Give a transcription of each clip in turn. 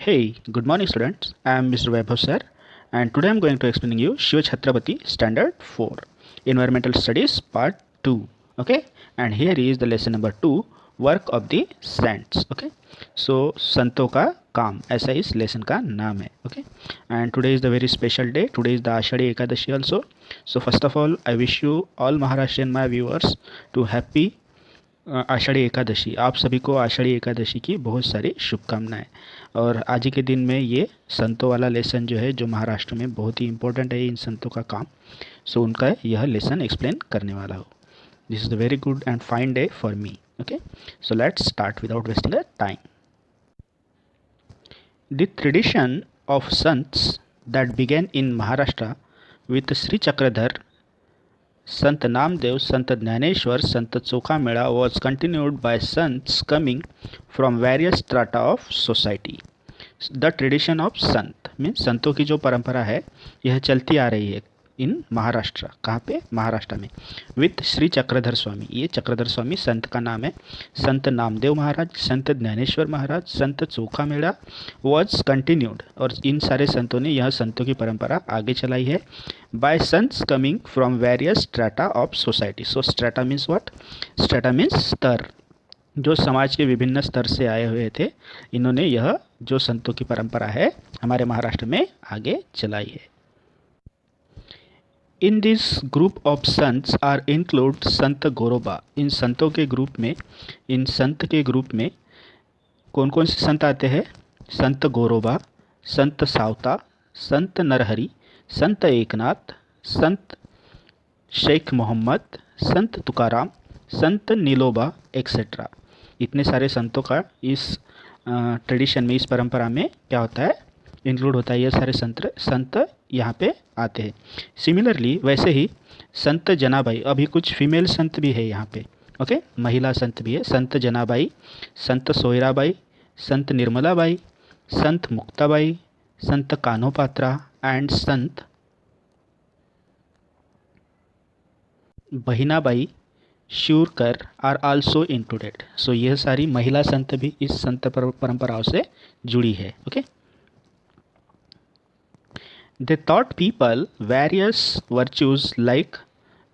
Hey, good morning students. I am Mr. Vaibhav sir and today I am going to explain you Shiva Chhatrapati Standard 4 Environmental Studies Part 2. Okay, and here is the lesson number 2, Work of the Saints. Okay, so संतों का काम ऐसा इस lesson का नाम है. Okay, and today is the very special day. Today is the Ashadi Ekadashi also. So first of all I wish you all Maharashtrian my viewers to happy Ashadhi Ekadashi. आप सभी को आषाढ़ी एकादशी की बहुत सारी शुभकामनाएं. और आज के दिन में ये संतों वाला लेसन जो है, जो महाराष्ट्र में बहुत ही इम्पोर्टेंट है इन संतों का काम, सो उनका यह लेसन एक्सप्लेन करने वाला हो. This is the very good and fine day for me. Okay, so let's start without wasting a time. The tradition of Sants that begin in Maharashtra with Shri Chakradhar, Sant Namdev, Sant Jnaneshwar, Sant Chokhamela was continued by sons coming from various strata of society. The tradition of Sant means संतों की जो परंपरा है यह चलती आ रही है इन महाराष्ट्र. कहाँ पे? महाराष्ट्र में. विथ श्री चक्रधर स्वामी, ये चक्रधर स्वामी संत का नाम है. संत नामदेव महाराज, संत ज्ञानेश्वर महाराज, संत चोखामेड़ा वॉज कंटिन्यूड, और इन सारे संतों ने यह संतों की परंपरा आगे चलाई है. By sons coming from various strata of society. So strata means what? Strata means स्तर. जो समाज के विभिन्न स्तर से आए हुए थे, इन्होंने यह जो संतों की परंपरा है हमारे महाराष्ट्र में आगे चलाई है. In this group of Sants are include Sant Goroba. इन संतों के ग्रुप में, इन संत के ग्रुप में कौन कौन से संत आते हैं? संत गोरोबा, संत सावता, संत नरहरि, संत एकनाथ, संत शेख मोहम्मद, संत तुकाराम, संत नीलोबा एक्सेट्रा. इतने सारे संतों का इस ट्रेडिशन में, इस परंपरा में क्या होता है? इंक्लूड होता है. ये सारे संत यहाँ पे आते हैं. सिमिलरली वैसे ही संत जनाबाई, अभी कुछ फीमेल संत भी है यहाँ पे. ओके, महिला संत भी है. संत जनाबाई, संत सोयराबाई, संत निर्मलाबाई, संत मुक्ताबाई, संत Kanhopatra and Sant Bahinabai श्यूरकर are also included. सो यह सारी महिला संत भी इस संत परंपराओं से जुड़ी है. Okay, they taught people various virtues like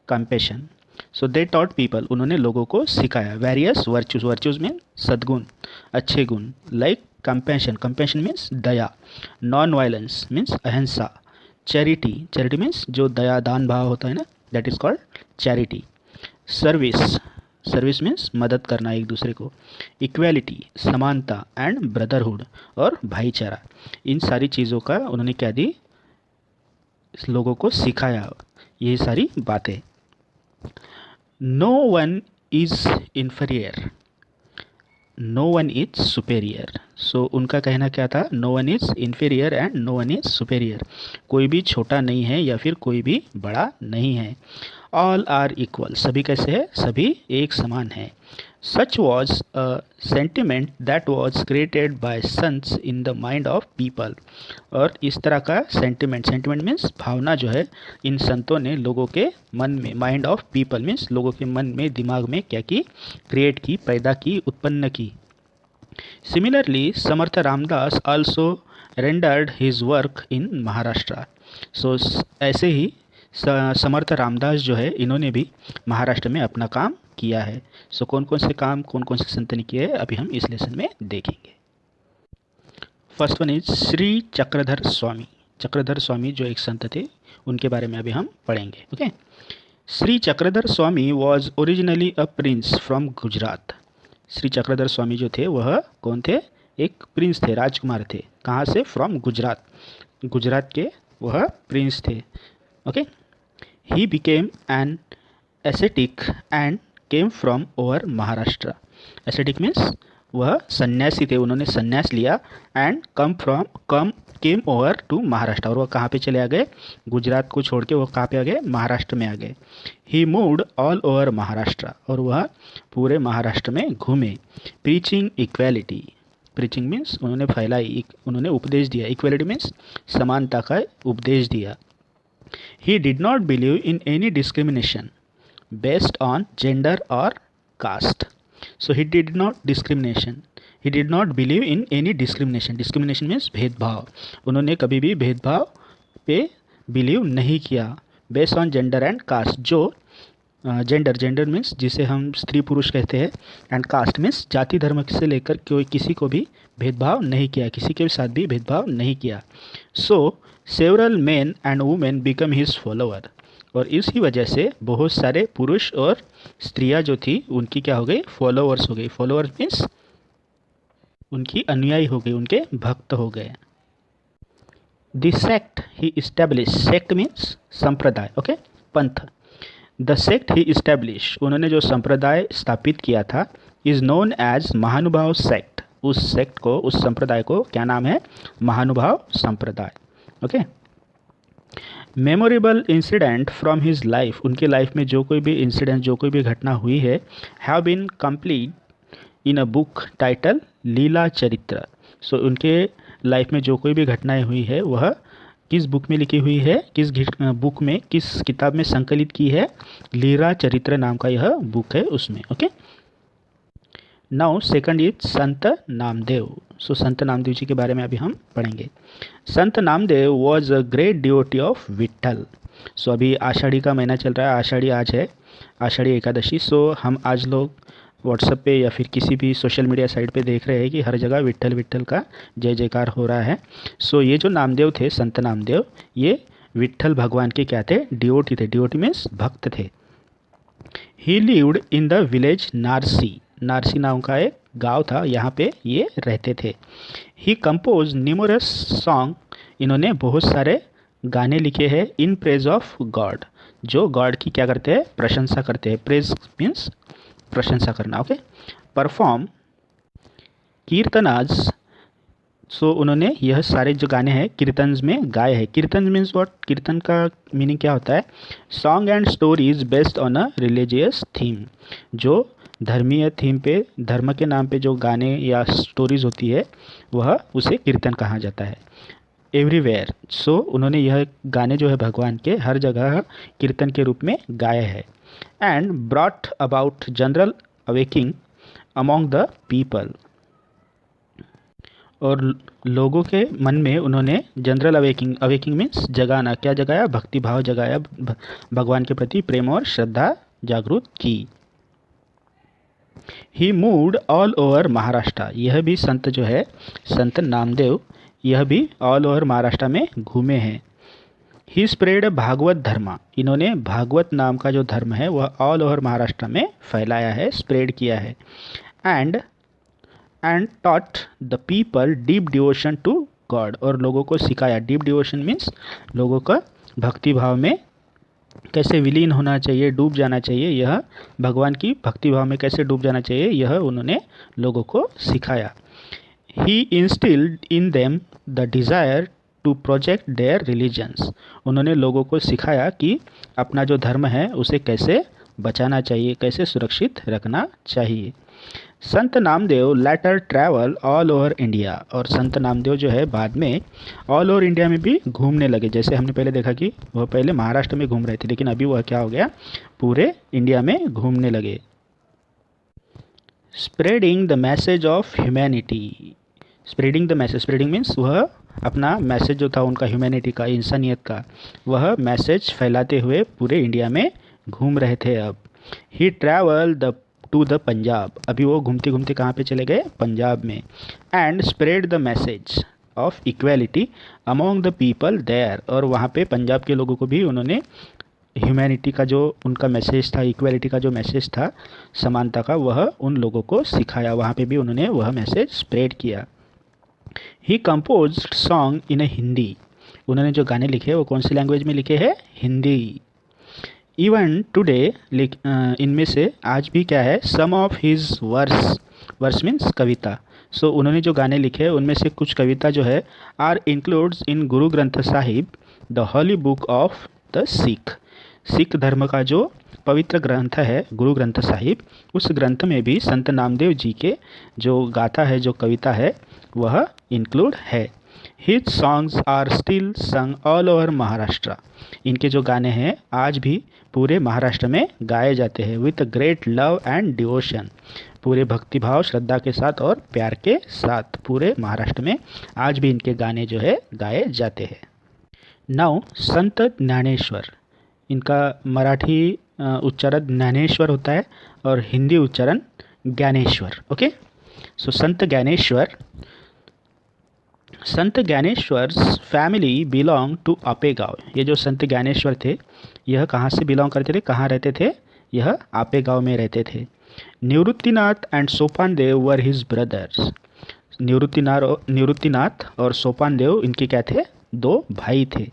compassion. So they taught people, उन्होंने लोगों को सिखाया various virtues. virtues mean सद्गुण, अच्छे गुण. like compassion, compassion means दया. non violence means अहिंसा. charity, charity means जो दया दान भाव होता है ना, that is called charity. service, service means मदद करना एक दूसरे को. इक्वेलिटी, समानता एंड ब्रदरहुड, और भाईचारा. इन सारी चीज़ों का उन्होंने क्या दी? लोगों को सिखाया ये सारी बातें. No one is inferior, no one is superior. So उनका कहना क्या था? No one is inferior and no one is superior. कोई भी छोटा नहीं है या फिर कोई भी बड़ा नहीं है. ऑल आर इक्वल, सभी कैसे है? सभी एक समान है. Such was a sentiment that was created by sons in the mind of people. और इस तरह का सेंटिमेंट, सेंटिमेंट मीन्स भावना जो है, इन संतों ने लोगों के मन में, माइंड ऑफ पीपल मीन्स लोगों के मन में, दिमाग में क्या की? क्रिएट की, पैदा की, उत्पन्न की. Similarly Samarth Ramdas also rendered his work in Maharashtra. So ऐसे ही समर्थ रामदास जो है, इन्होंने भी महाराष्ट्र में अपना काम किया है. सो कौन कौन से काम, कौन कौन से संत ने किए हैं, अभी हम इस लेसन में देखेंगे. First one is Shri Chakradhar Swami. Chakradhar Swami जो एक संत थे, उनके बारे में अभी हम पढ़ेंगे. Okay, Shri Chakradhar Swami was originally a prince from Gujarat. Shri Chakradhar Swami जो थे वह कौन थे? एक प्रिंस थे, राजकुमार थे. कहाँ से? फ्रॉम गुजरात. गुजरात के वह प्रिंस थे. Okay, he became an ascetic and came from over Maharashtra. Ascetic means वह सन्यासी थे, उन्होंने सन्यास लिया. And came over to Maharashtra, और वह कहाँ पे चले आ गए? गुजरात को छोड़ के वह कहाँ पे आ गए? महाराष्ट्र में आ गए. ही मूव्ड ऑल ओवर महाराष्ट्र, और वह पूरे महाराष्ट्र में घूमे. प्रीचिंग इक्वेलिटी, प्रीचिंग मीन्स उन्होंने फैलाई, उन्होंने उपदेश दिया. इक्वेलिटी मीन्स समानता का उपदेश दिया. ही did not believe in any discrimination based on gender or caste. So he did not discrimination. He did not believe in any discrimination, discrimination means भेदभाव, उन्होंने कभी भी भेदभाव पे बिलीव नहीं किया। Based on gender and caste, जो gender, gender means जिसे हम स्त्री पुरुष कहते हैं, एंड कास्ट मीन्स जाति धर्म से लेकर कोई किसी को भी भेदभाव नहीं किया, किसी के साथ भी भेदभाव नहीं किया। So several men and women become his follower, और इसी वजह से बहुत सारे पुरुष और स्त्रियां जो थी उनकी क्या हो गई, फॉलोअर्स हो गई। फॉलोअर्स मीन्स उनकी अनुयायी हो गई, उनके भक्त हो गए। The sect he establish, sect means संप्रदाय, ओके, पंथ। द सेक्ट ही इस्टेब्लिश, उन्होंने जो संप्रदाय स्थापित किया था, इज नोन एज महानुभाव सेक्ट, उस सेक्ट को, उस संप्रदाय को क्या नाम है, महानुभाव संप्रदाय, okay. Memorable incident from his life, उनके लाइफ में जो कोई भी इंसिडेंट, जो कोई भी घटना हुई है, have been complete in a book title Lila Charitra. So उनके लाइफ में जो कोई भी घटनाएं हुई है वह किस बुक में लिखी हुई है, किस बुक में, किस किताब में संकलित की है, लीला चरित्र नाम का यह बुक है उसमें, ओके। नाउ सेकंड इज संत नामदेव। सो संत नामदेव जी के बारे में अभी हम पढ़ेंगे। Sant Namdev was a great devotee of Vitthal. So अभी आषाढ़ी का महीना चल रहा है, आषाढ़ी आज है, आषाढ़ी एकादशी। सो हम आज लोग व्हाट्सएप पे या फिर किसी भी सोशल मीडिया साइट पे देख रहे हैं कि हर जगह विट्ठल विट्ठल का जय जयकार हो रहा है। सो ये जो नामदेव थे, संत नामदेव, ये विट्ठल भगवान के क्या थे, डिवोटी थे। डिवोटी मीन्स भक्त थे। He lived in the village Narsi, Narsi नाम का एक गांव था, यहाँ पे ये रहते थे। ही कंपोज न्यूमरस सॉन्ग, इन्होंने बहुत सारे गाने लिखे हैं, इन प्रेज ऑफ गॉड, जो गॉड की क्या करते हैं, प्रशंसा करते हैं। प्रेज मीन्स प्रशंसा करना, ओके। परफॉर्म कीर्तनाज, सो उन्होंने यह सारे जो गाने हैं कीर्तन में गाए हैं। कीर्तन मीन्स व्हाट, कीर्तन का मीनिंग क्या होता है, song and stories based on a religious theme, जो धर्मीय थीम पे, धर्म के नाम पे जो गाने या स्टोरीज होती है वह उसे कीर्तन कहा जाता है। एवरीवेयर, सो उन्होंने यह गाने जो है भगवान के हर जगह कीर्तन के रूप में गाए हैं। And brought about general awaking among the people, और लोगों के मन में उन्होंने जनरल अवेकिंग, अवेकिंग मीन्स जगाना, क्या जगाया, भक्ति भाव जगाया, भगवान के प्रति प्रेम और श्रद्धा जागरूक की। ही मूव्ड ऑल ओवर महाराष्ट्र, यह भी संत जो है, संत नामदेव, यह भी ऑल ओवर महाराष्ट्र में घूमे हैं। ही स्प्रेड भागवत धर्म, इन्होंने भागवत नाम का जो धर्म है वह ऑल ओवर महाराष्ट्र में फैलाया है, स्प्रेड किया है। And taught the people deep devotion to God, और लोगों को सिखाया, डीप डिवोशन मीन्स लोगों का भक्ति भाव में कैसे विलीन होना चाहिए, डूब जाना चाहिए, यह भगवान की भक्ति भाव में कैसे डूब जाना चाहिए, यह उन्होंने लोगों को सिखाया। He instilled in them the desire to project their religions, उन्होंने लोगों को सिखाया कि अपना जो धर्म है उसे कैसे बचाना चाहिए, कैसे सुरक्षित रखना चाहिए। Sant Namdev later travel all over India, और संत नामदेव जो है बाद में ऑल ओवर इंडिया में भी घूमने लगे। जैसे हमने पहले देखा कि वह पहले महाराष्ट्र में घूम रहे थे, लेकिन अभी वह क्या हो गया, पूरे इंडिया में घूमने लगे। Spreading the message of humanity, spreading the message, spreading means वह अपना मैसेज जो था उनका ह्यूमैनिटी का, इंसानियत का, वह मैसेज फैलाते हुए पूरे इंडिया में घूम रहे थे। अब he travel the to the Punjab, अभी वो घूमते घूमते कहाँ पे चले गए, पंजाब में। And spread the message of equality among the people there, और वहाँ पे पंजाब के लोगों को भी उन्होंने ह्यूमैनिटी का जो उनका मैसेज था, इक्वालिटी का जो मैसेज था, समानता का, वह उन लोगों को सिखाया, वहाँ पे भी उन्होंने वह मैसेज स्प्रेड किया। ही कंपोज्ड सॉन्ग इन हिंदी, उन्होंने जो गाने लिखे वो कौन सी लैंग्वेज में लिखे हैं, हिंदी। इवन टुडे, इनमें से आज भी क्या है, some of his verse, verse means कविता, सो उन्होंने जो गाने लिखे उनमें से कुछ कविता जो है are includes in Guru Granth Sahib the holy book of the Sikh, Sikh धर्म का जो पवित्र ग्रंथ है गुरु ग्रंथ साहिब, उस ग्रंथ में भी संत नामदेव जी के जो गाथा है, जो कविता है, वह इंक्लूड है। हिज सॉन्ग्स आर स्टिल संग ऑल ओवर महाराष्ट्र। इनके जो गाने हैं आज भी पूरे महाराष्ट्र में गाए जाते हैं with great love and devotion. पूरे भक्तिभाव श्रद्धा के साथ और प्यार के साथ पूरे महाराष्ट्र में आज भी इनके गाने जो है गाए जाते हैं। नाउ संत ज्ञानेश्वर, इनका मराठी उच्चारण ज्ञानेश्वर होता है और हिंदी उच्चारण Dnyaneshwar. Okay, so Sant ज्ञानेश्वर्स family belong to आपेगांव। ये जो संत ज्ञानेश्वर थे यह कहाँ से बिलोंग करते थे, कहाँ रहते थे, यह आपेगांव में रहते थे। Nivruttinath and Sopan Dev were his brothers. Nivruttinath और सोपान देव इनके क्या थे, दो भाई थे।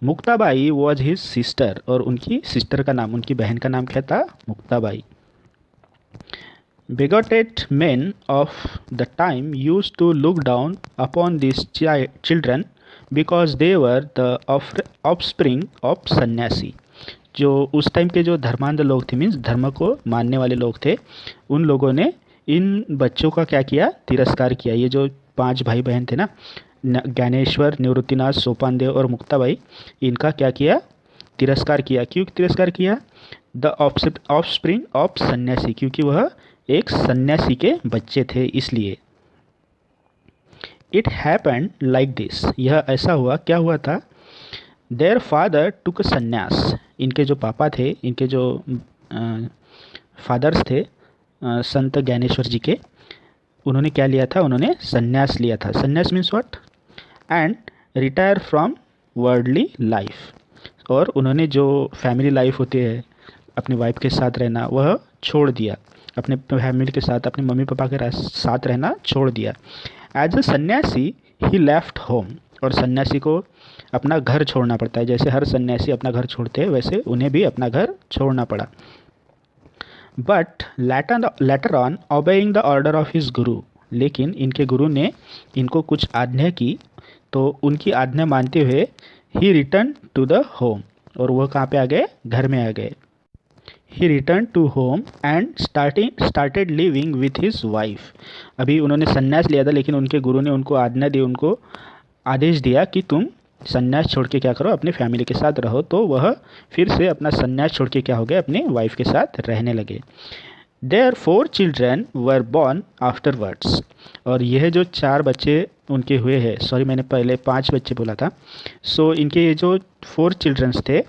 मुक्ताबाई वॉज हिज सिस्टर, और उनकी सिस्टर का नाम, उनकी बहन का नाम क्या था, Muktabai. Bigoted men of the time used to look down upon these children because they were the offspring of सन्यासी। जो उस टाइम के जो धर्मांध लोग थे, मीन्स धर्म को मानने वाले लोग थे, उन लोगों ने इन बच्चों का क्या किया, तिरस्कार किया। ये जो 5 भाई बहन थे ना, ज्ञानेश्वर, निवृत्तिनाथ, सोपानदेव और मुक्ताबाई, इनका क्या किया, तिरस्कार किया। क्यों तिरस्कार किया, द ऑफस्प्रिंग ऑफ सन्यासी, क्योंकि वह एक सन्यासी के बच्चे थे इसलिए। इट हैपेंड लाइक दिस, यह ऐसा हुआ, क्या हुआ था, देयर फादर टुक सन्यास। इनके जो पापा थे, इनके जो फादर्स थे संत ज्ञानेश्वर जी के, उन्होंने क्या लिया था, उन्होंने सन्यास लिया था। सन्यास means what, and retire from worldly life. और उन्होंने जो फैमिली लाइफ होती है, अपनी वाइफ के साथ रहना, वह छोड़ दिया। अपने फैमिली के साथ, अपने मम्मी पापा के साथ रहना छोड़ दिया। एज अ सन्यासी ही लेफ्ट होम, और सन्यासी को अपना घर छोड़ना पड़ता है। जैसे हर सन्यासी अपना घर छोड़ते हैं, वैसे उन्हें भी अपना घर छोड़ना पड़ा। But later on obeying the order of his गुरु, लेकिन इनके गुरु ने इनको कुछ आज्ञा की, तो उनकी आज्ञा मानते हुए ही रिटर्न टू द होम, और वह कहाँ पे आ गए, घर में आ गए। He return to home and started living with his wife. अभी उन्होंने संन्यास लिया था, लेकिन उनके गुरु ने उनको आज्ञा दी, उनको आदेश दिया कि तुम संन्यास छोड़ के क्या करो, अपने फैमिली के साथ रहो। तो वह फिर से अपना संन्यास छोड़ के क्या हो गए, अपनी वाइफ के साथ रहने लगे। There 4 children were born afterwards, और यह जो 4 बच्चे उनके हुए हैं, सॉरी मैंने पहले 5 बच्चे बोला था। सो इनके ये जो 4 चिल्ड्रंस थे,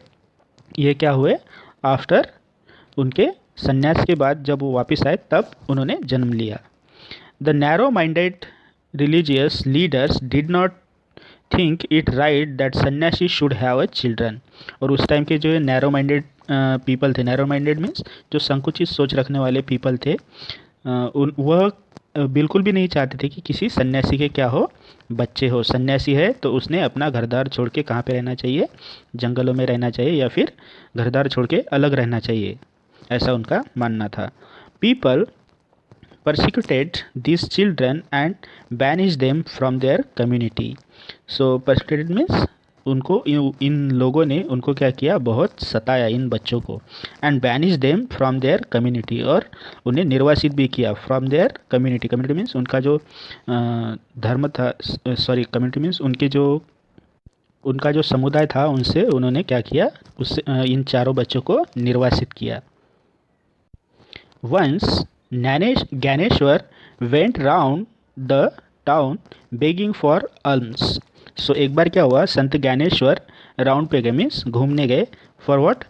ये क्या हुए, आफ्टर, उनके संन्यास के बाद जब वो वापस आए तब उन्होंने जन्म लिया। The narrow minded religious leaders did not think it right that सन्यासी शुड हैव अ चिल्ड्रन। और उस टाइम के जो नैरो माइंडेड पीपल थे, नैरो माइंडेड मीन्स जो संकुचित सोच रखने वाले पीपल थे, वह बिल्कुल भी नहीं चाहते थे कि किसी सन्यासी के क्या हो, बच्चे हो। सन्यासी है तो उसने अपना घरदार छोड़ के कहाँ पे रहना चाहिए, जंगलों में रहना चाहिए, या फिर घरदार छोड़ के अलग रहना चाहिए, ऐसा उनका मानना था। People persecuted these children and banished them from their community. So persecuted means उनको इन लोगों ने उनको क्या किया, बहुत सताया इन बच्चों को। And banished them from their community, और उन्हें निर्वासित भी किया from their community. Community means उनका जो धर्म था, सॉरी कम्युनिटी मीन्स उनका जो समुदाय था, उनसे उन्होंने क्या किया, उससे इन 4 बच्चों को निर्वासित किया। Once Dnyaneshwar went round the town begging for alms. So एक बार क्या हुआ, संत ज्ञानेश्वर राउंड पे गए, मीन्स घूमने गए, for what,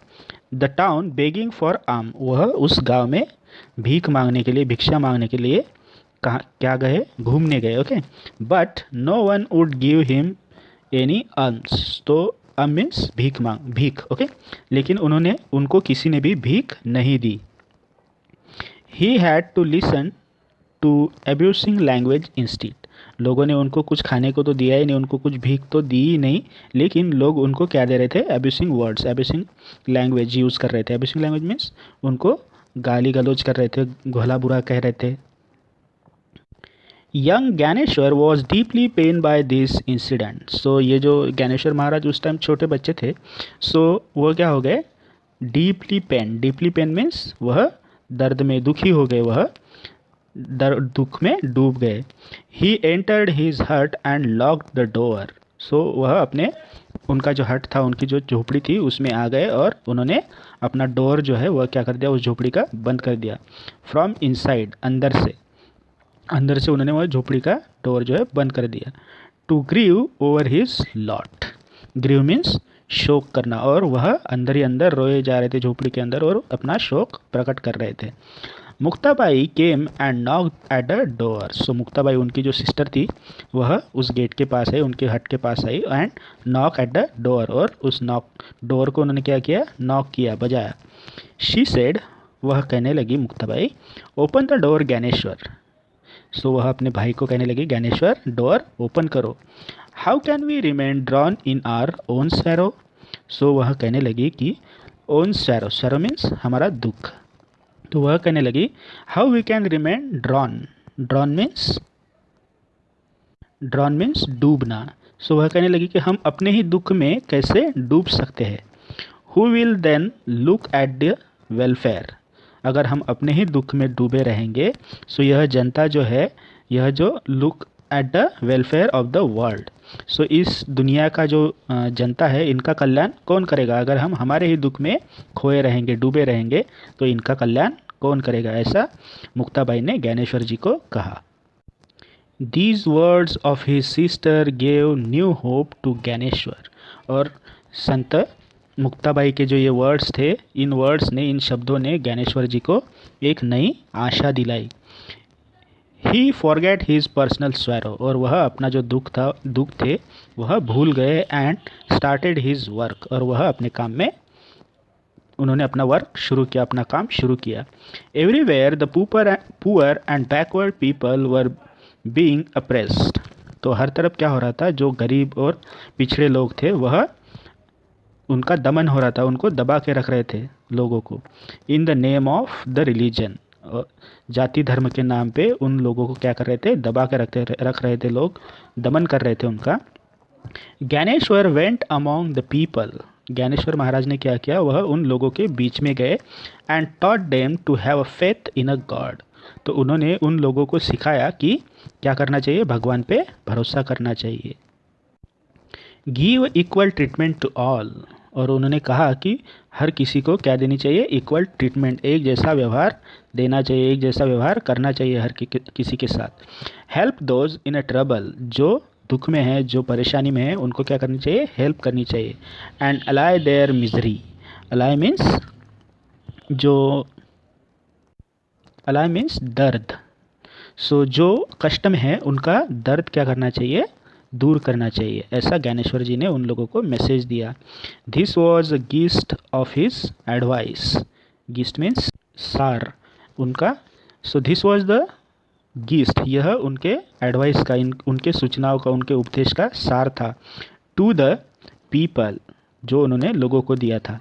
the town begging for आम, वह उस गांव में भीख मांगने के लिए, भिक्षा मांगने के लिए कहाँ क्या गए, घूमने गए। Okay, but no one would give him any alms. तो अम मीन्स भीख। ओके, लेकिन उन्होंने उनको किसी ने भी भीख नहीं दी। He had to listen to abusing language instead. लोगों ने उनको कुछ खाने को तो दिया ही नहीं, उनको कुछ भीख तो दी ही नहीं, लेकिन लोग उनको क्या दे रहे थे, abusing words, abusing language use कर रहे थे। abusing language means उनको गाली गलौज कर रहे थे, भला बुरा कह रहे थे। Young Dnyaneshwar was deeply pain by this incident. So ये जो ज्ञानेश्वर महाराज उस टाइम छोटे बच्चे थे, सो वो क्या हो गए, डीपली पेन मीन्स वह दर्द में दुखी हो गए वह, दुख में डूब गए। ही एंटर्ड हिज हट एंड लॉक्ड द डोर। सो वह अपने उनका जो हट था, उनकी जो झोपड़ी थी, उसमें आ गए और उन्होंने अपना डोर जो है वह क्या कर दिया, उस झोपड़ी का बंद कर दिया। फ्रॉम इनसाइड, अंदर से उन्होंने वह झोपड़ी का डोर जो है बंद कर दिया। To grieve over his lot. Grieve means शोक करना, और वह अंदर ही अंदर रोए जा रहे थे झोपड़ी के अंदर और अपना शोक प्रकट कर रहे थे। Muktabai came and knocked at the door. So Muktabai, उनकी जो सिस्टर थी, वह उस गेट के पास आई, उनके हट के पास आई and knock at the door, और उस डोर को उन्होंने क्या किया, नॉक किया, बजाया। शी सेड, वह कहने लगी Muktabai, open the door Dnyaneshwar. So वह अपने भाई को कहने लगी, ज्ञानेश्वर डोर ओपन करो। How can we remain drawn in our own sorrow. So वह कहने लगी कि ओन सैरो, सैरो मीन्स हमारा दुख। तो वह कहने लगी, how we can remain drawn. Drawn means डूबना। सो वह कहने लगी कि हम अपने ही दुख में कैसे डूब सकते हैं। Who will then look at the welfare. अगर हम अपने ही दुख में डूबे रहेंगे, सो यह जनता जो है, यह जो look at the welfare of the world, so इस दुनिया का जो जनता है, इनका कल्याण कौन करेगा। अगर हम हमारे ही दुख में खोए रहेंगे, डूबे रहेंगे, तो इनका कल्याण कौन करेगा, ऐसा मुक्ताबाई ने ज्ञानेश्वर जी को कहा। These words of his sister gave new hope to Dnyaneshwar. और संत मुक्ताबाई के जो ये वर्ड्स थे, इन वर्ड्स ने, इन शब्दों ने ज्ञानेश्वर जी को एक नई आशा दिलाई। ही फॉरगेट हिज पर्सनल स्वैरो। और वह अपना जो दुख थे वह भूल गए। And started his work. और वह अपने काम में, उन्होंने अपना वर्क शुरू किया, अपना काम शुरू किया। Everywhere the poor and backward people were being apprised. तो हर तरफ क्या हो रहा था, जो गरीब और पिछड़े लोग थे, वह उनका दमन हो रहा था, उनको दबा के रख रहे थे लोगों को। In the name of the religion. जाति धर्म के नाम पे उन लोगों को क्या कर रहे थे, दबा के रख रहे थे लोग, दमन कर रहे थे उनका। Dnyaneshwar went among the people. Dnyaneshwar Maharaj ने क्या किया, वह उन लोगों के बीच में गए। And taught them to have a faith in a God. तो उन्होंने उन लोगों को सिखाया कि क्या करना चाहिए, भगवान पे भरोसा करना चाहिए। Give equal treatment to all. और उन्होंने कहा कि हर किसी को क्या देनी चाहिए, इक्वल ट्रीटमेंट, एक जैसा व्यवहार देना चाहिए, एक जैसा व्यवहार करना चाहिए हर किसी के साथ। Help those in a trouble. जो दुख में है, जो परेशानी में है, उनको क्या करनी चाहिए, हेल्प करनी चाहिए। And allay their misery. Allay means जो, अलाई मीन्स दर्द। सो जो कष्ट में है, उनका दर्द क्या करना चाहिए, दूर करना चाहिए। ऐसा ज्ञानेश्वर जी ने उन लोगों को मैसेज दिया। This was a gist of his advice. Gist means सार उनका। So this was the gist, यह उनके एडवाइस का, उनके सूचनाओं का, उनके उपदेश का सार था। टू द पीपल, जो उन्होंने लोगों को दिया था।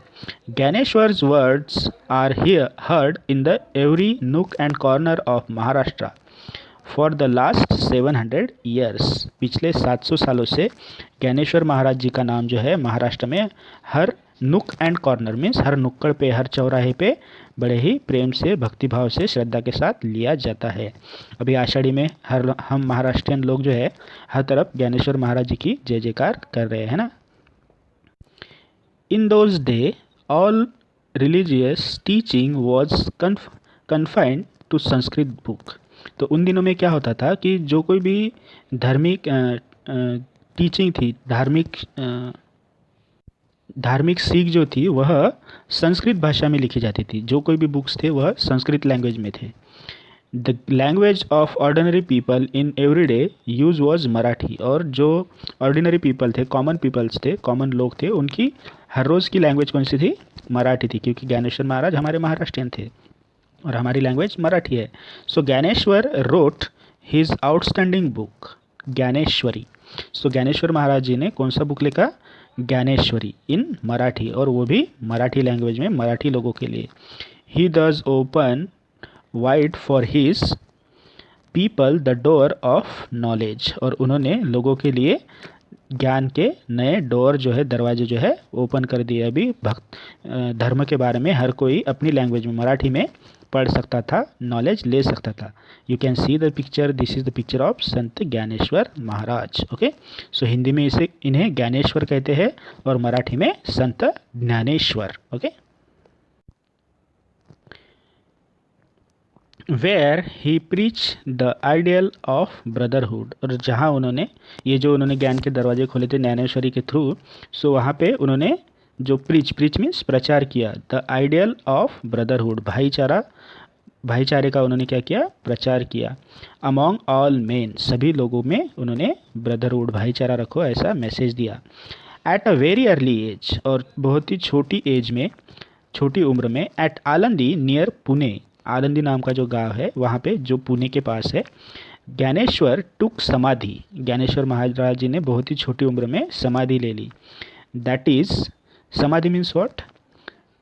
Dnyaneshwar's words are here heard in the every nook and corner of Maharashtra for the last 700 years. पिछले 700 सालों से ज्ञानेश्वर महाराज जी का नाम जो है महाराष्ट्र में हर नुक एंड कॉर्नर मीन्स हर नुक्कड़ पे, हर चौराहे पे बड़े ही प्रेम से, भक्तिभाव से, श्रद्धा के साथ लिया जाता है। अभी आषाढ़ी में हम महाराष्ट्रियन लोग जो है हर तरफ ज्ञानेश्वर महाराज जी की जय जयकार कर रहे हैं ना। In those day all religious teaching was confined to Sanskrit book. तो उन दिनों में क्या होता था कि जो कोई भी धार्मिक टीचिंग थी, धार्मिक सीख जो थी, वह संस्कृत भाषा में लिखी जाती थी। जो कोई भी बुक्स थे वह संस्कृत लैंग्वेज में थे। The language of ordinary people in everyday use was Marathi. और जो ऑर्डिनरी पीपल थे, कॉमन पीपल्स थे, कॉमन लोग थे, उनकी हर रोज़ की लैंग्वेज कौन सी थी, मराठी थी, क्योंकि ज्ञानेश्वर महाराज हमारे महाराष्ट्रियन थे और हमारी लैंग्वेज मराठी है। So Dnyaneshwar wrote his outstanding book Dnyaneshwari. So Dnyaneshwar Maharaj ji ने कौन सा बुक लिखा, ज्ञानेश्वरी, इन मराठी, और वो भी मराठी लैंग्वेज में, मराठी लोगों के लिए। He does open wide for his people the door of knowledge. और उन्होंने लोगों के लिए ज्ञान के नए डोर जो है, दरवाजे जो है ओपन कर दिए। अभी धर्म के बारे में हर कोई अपनी लैंग्वेज में, मराठी में पढ़ सकता था, नॉलेज ले सकता था। You can see the picture, this is the picture of Sant Dnyaneshwar Maharaj. Okay, सो हिंदी में इसे इन्हें ज्ञानेश्वर कहते हैं और मराठी में Sant Dnyaneshwar. Okay, where he preach the ideal of brotherhood, और जहाँ उन्होंने ये जो उन्होंने ज्ञान के दरवाजे खोले थे ज्ञानेश्वरी के थ्रू, सो वहाँ पे उन्होंने जो प्रीच मीन्स प्रचार किया, द आइडियल ऑफ ब्रदरहुड, भाईचारे का उन्होंने क्या किया, प्रचार किया। अमॉन्ग ऑल मेन, सभी लोगों में उन्होंने ब्रदरहुड, भाईचारा रखो, ऐसा मैसेज दिया। At a very early age, और बहुत ही छोटी एज में, छोटी उम्र में, एट आलंदी नियर पुणे, आलंदी नाम का जो गांव है वहाँ पे जो पुणे के पास है, ज्ञानेश्वर टुक समाधि, ज्ञानेश्वर महाराज जी ने बहुत ही छोटी उम्र में समाधि ले ली। That is, samadhi means what,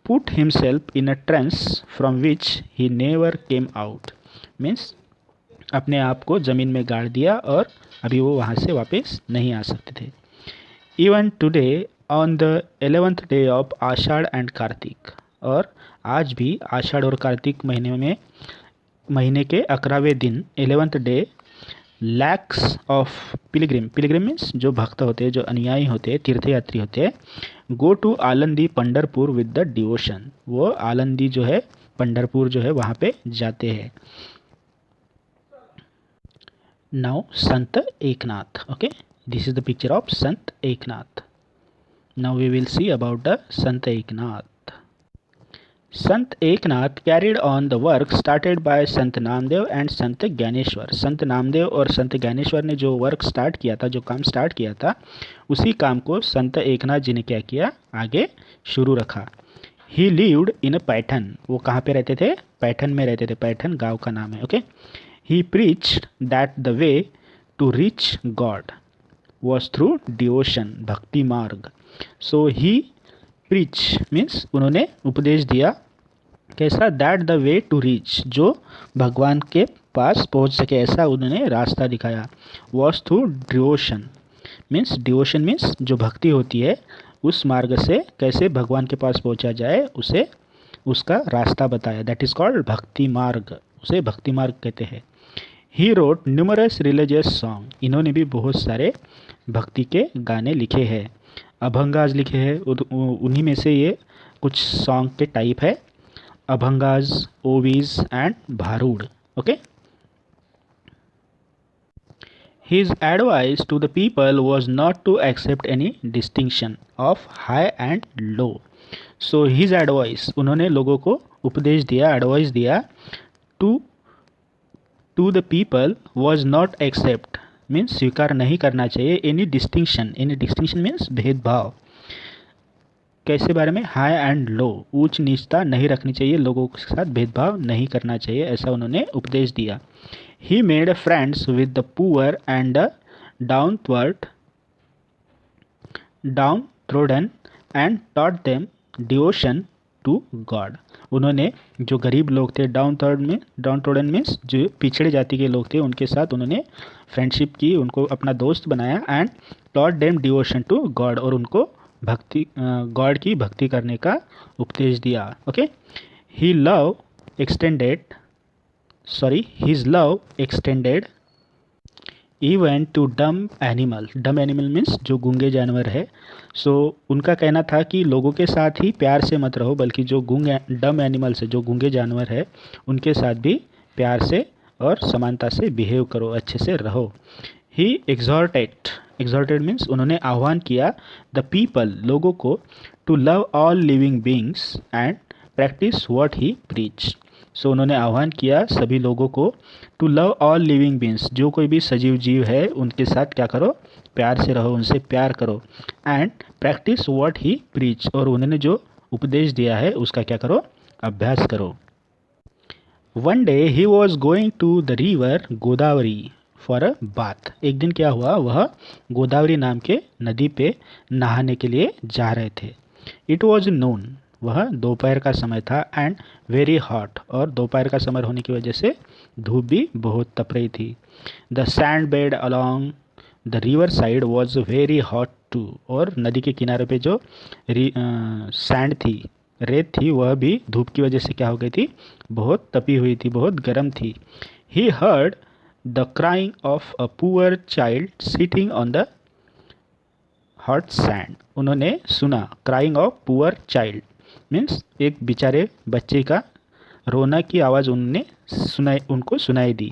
put himself in a trance from which he never came out, means अपने आप को ज़मीन में गाड़ दिया और अभी वो वहाँ से वापस नहीं आ सकते थे। Even today on the 11th day of Ashadh and Kartik, और आज भी आषाढ़ और कार्तिक महीने के 11वें दिन 11th day, lakhs of Pilgrim means जो भक्त होते हैं, जो अनुयायी होते हैं, तीर्थयात्री होते हैं, go to Alandi Pandharpur with the devotion, वो आलंदी जो है, पंडरपुर जो है वहाँ पे जाते हैं। Now Sant Eknath. Okay, this is the picture of Sant Eknath. Now we will see about the Sant Eknath. Sant Eknath carried on the work started by Sant Namdev and संत ज्ञानेश्वर, संत नामदेव और संत ज्ञानेश्वर ने जो वर्क स्टार्ट किया था, जो काम स्टार्ट किया था, उसी काम को संत एकनाथ जी ने क्या किया, आगे शुरू रखा। ही लिव्ड इन पैठन, वो कहाँ पे रहते थे, पैठन में रहते थे, पैठन गांव का नाम है। Okay, he preached that the way to reach God was through devotion, bhakti marg. So he preach means उन्होंने उपदेश दिया, कैसा, that the way to reach, जो भगवान के पास पहुंच सके ऐसा उन्होंने रास्ता दिखाया। वॉज थ्रू डिवोशन मीन्स जो भक्ति होती है, उस मार्ग से कैसे भगवान के पास पहुंचा जाए, उसे उसका रास्ता बताया। दैट इज कॉल्ड भक्ति मार्ग, उसे भक्ति मार्ग कहते हैं। He wrote numerous religious song, इन्होंने भी बहुत सारे भक्ति के गाने लिखे हैं, अभंगाज लिखे हैं, उन्हीं में से ये कुछ सॉन्ग के टाइप है, abhangas, ovis and bharud. Okay, his advice to the people was not to accept any distinction of high and low. So his advice, उन्होंने लोगों को उपदेश दिया, एडवाइस दिया, to the people was not accept means स्वीकार नहीं करना चाहिए, एनी डिस्टिंक्शन मीन्स भेदभाव, कैसे बारे में, हाई एंड लो, ऊंच नीचता नहीं रखनी चाहिए, लोगों के साथ भेदभाव नहीं करना चाहिए, ऐसा उन्होंने उपदेश दिया। He made friends with the poor and the downtrodden and taught them devotion to God, उन्होंने जो गरीब लोग थे, डाउन ट्रोडन मीन्स जो पिछड़े जाति के लोग थे, उनके साथ उन्होंने फ्रेंडशिप की, उनको अपना दोस्त बनाया, and taught them devotion to God, और उनको भक्ति, गॉड की भक्ति करने का उपदेश दिया। Okay, his love extended even to dumb animal means जो गूंगे जानवर है। सो उनका कहना था कि लोगों के साथ ही प्यार से मत रहो, बल्कि जो डम एनिमल्स है, जो गूंगे जानवर है, उनके साथ भी प्यार से और समानता से बिहेव करो, अच्छे से रहो। ही एक्सॉर्टेड मीन्स उन्होंने आह्वान किया, द पीपल, लोगों को, to love all living beings and practice what he preach. So उन्होंने आह्वान किया सभी लोगों को, to love all living beings, जो कोई भी सजीव जीव है उनके साथ क्या करो, प्यार से रहो, उनसे प्यार करो, and practice what he preach, और उन्होंने जो उपदेश दिया है उसका क्या करो, अभ्यास करो। One day he was going to the river Godavari for a bath, एक दिन क्या हुआ, वह गोदावरी नाम के नदी पे नहाने के लिए जा रहे थे। इट वॉज नून, वह दोपहर का समय था, एंड वेरी हॉट, और दोपहर का समय होने की वजह से धूप भी बहुत तप रही थी। The sand bed along the river side was very hot too, और नदी के किनारे पे जो सैंड थी, रेत थी वह भी धूप की वजह से क्या हो गई थी, बहुत तपी हुई थी, बहुत गर्म थी। He heard the crying of a poor child sitting on the hot sand. उन्होंने सुना crying of poor child means एक बेचारे बच्चे का रोना की आवाज़ उन्होंने उनको सुनाई दी।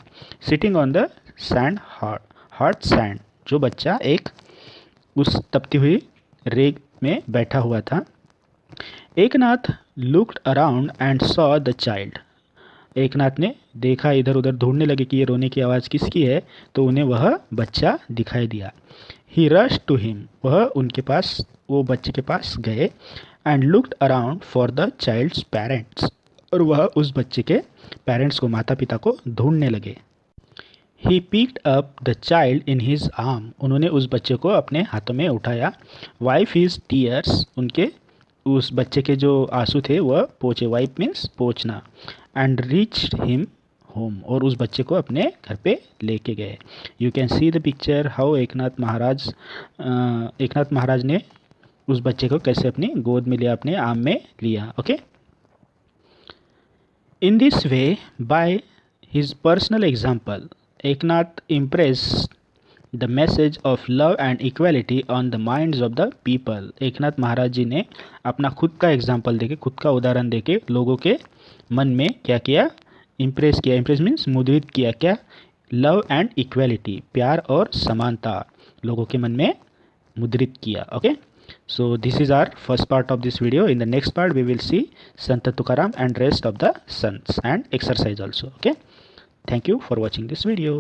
Sitting on the sand, hot sand, जो बच्चा एक उस तपती हुई रेत में बैठा हुआ था। Eknath looked around and saw the child. Eknath ने देखा, इधर उधर ढूंढने लगे कि ये रोने की आवाज़ किसकी है, तो उन्हें वह बच्चा दिखाई दिया। ही रश टू हिम, वह उनके पास, वो बच्चे के पास गए। And looked around for the child's parents, और वह उस बच्चे के पेरेंट्स को, माता पिता को ढूंढने लगे। He picked up the child in his arm, उन्होंने उस बच्चे को अपने हाथों में उठाया। वाइफ हिज टीयर्स, उनके उस बच्चे के जो आंसू थे वह पोंछे, वाइप मीन्स पोंछना। एंड रीच्ड हिम होम, और उस बच्चे को अपने घर पे लेके गए। You can see the picture how Eknath Maharaj ने उस बच्चे को कैसे अपनी गोद में लिया, अपने आम में लिया। Okay, in this way by his personal example Eknath impressed the message of love and equality on the minds of the people. Eknath Maharaj ji ने अपना खुद का एग्जाम्पल देके, खुद का उदाहरण देके लोगों के मन में क्या किया, इम्प्रेस किया। इम्प्रेस मीन्स मुद्रित किया, क्या, लव एंड इक्वालिटी, प्यार और समानता लोगों के मन में मुद्रित किया। Okay, so this is our first part of this video. In the next part we will see Sant Tukaram and rest of the sons and exercise also. Okay, thank you for watching this video.